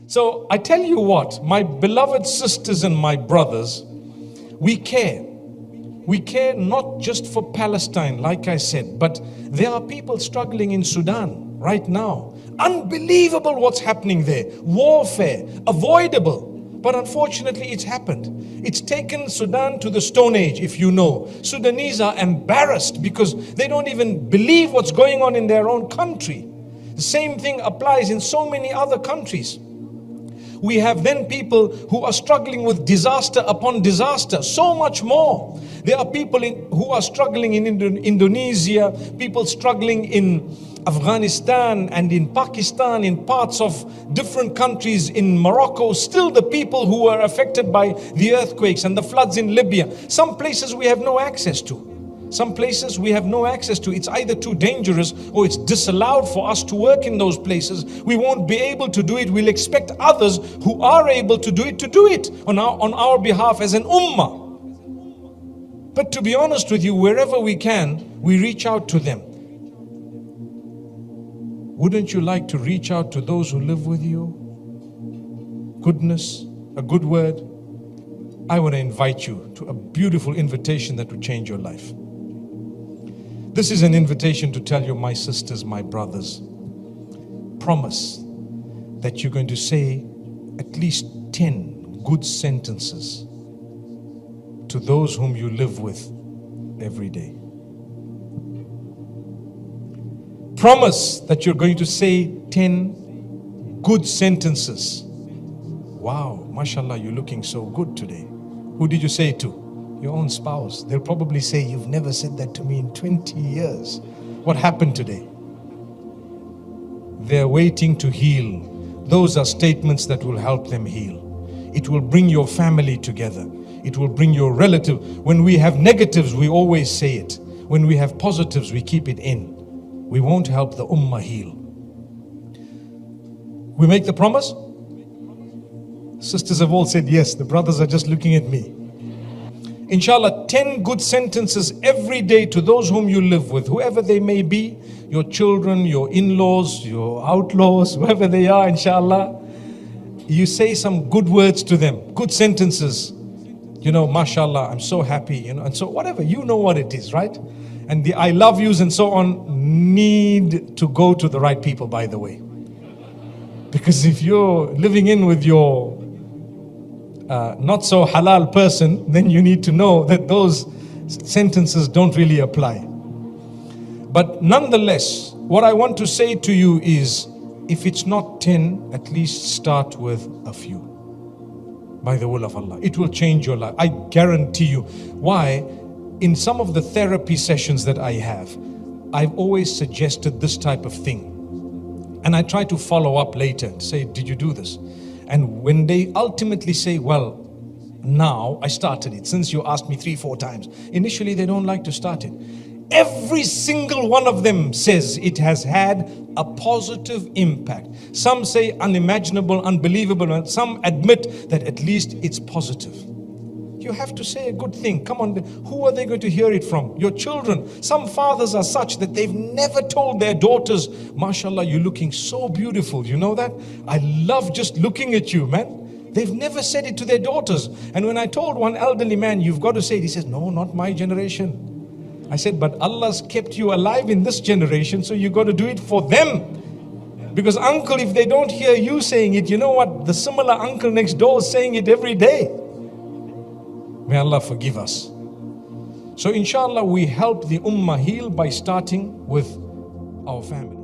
So I tell you what, my beloved sisters and my brothers, we care. We care not just for Palestine, like I said, but there are people struggling in Sudan right now. Unbelievable what's happening there. Warfare, avoidable. But unfortunately, it's happened. It's taken Sudan to the Stone Age, if you know. Sudanese are embarrassed because they don't even believe what's going on in their own country. The same thing applies in so many other countries. We have then people who are struggling with disaster upon disaster, so much more. There are people who are struggling in Indonesia, people struggling in Afghanistan and in Pakistan, in parts of different countries in Morocco. Still the people who are affected by the earthquakes and the floods in Libya. Some places we have no access to. Some places we have no access to. It's either too dangerous or it's disallowed for us to work in those places. We won't be able to do it. We'll expect others who are able to do it on our behalf as an ummah. But to be honest with you, wherever we can, we reach out to them. Wouldn't you like to reach out to those who live with you? Goodness, a good word. I want to invite you to a beautiful invitation that will change your life. This is an invitation to tell you, my sisters, my brothers, promise that you're going to say at least 10 good sentences to those whom you live with every day. Promise that you're going to say 10 good sentences. Wow, mashallah, you're looking so good today. Who did you say it to? Your own spouse. They'll probably say, you've never said that to me in 20 years. What happened today? They're waiting to heal. Those are statements that will help them heal. It will bring your family together. It will bring your relative. When we have negatives, we always say it. When we have positives, we keep it in. We won't help the ummah heal. We make the promise? Sisters have all said yes. The brothers are just looking at me. Inshallah, 10 good sentences every day to those whom you live with, whoever they may be, your children, your in-laws, your outlaws, whoever they are, inshallah. You say some good words to them, good sentences. You know, mashallah, I'm so happy, you know, and so whatever, you know what it is, right? And the I love yous and so on need to go to the right people, by the way. Because if you're living in with your not so halal person, then you need to know that those sentences don't really apply. But nonetheless, what I want to say to you is, if it's not 10, at least start with a few. By the will of Allah, it will change your life. I guarantee you. Why? In some of the therapy sessions that I have, I've always suggested this type of thing. And I try to follow up later and say, did you do this? And when they ultimately say, well, now I started it, since you asked me 3-4 times. Initially, they don't like to start it. Every single one of them says it has had a positive impact. Some say unimaginable, unbelievable, and some admit that at least it's positive. You have to say a good thing. Come on, who are they going to hear it from? Your children. Some fathers are such that they've never told their daughters, mashallah, you're looking so beautiful. You know that? I love just looking at you, man. They've never said it to their daughters. And when I told one elderly man, you've got to say it, he says, no, not my generation. I said, but Allah's kept you alive in this generation, so you got to do it for them. Because uncle, if they don't hear you saying it, you know what? The similar uncle next door is saying it every day. May Allah forgive us. So inshallah, we help the ummah heal by starting with our family.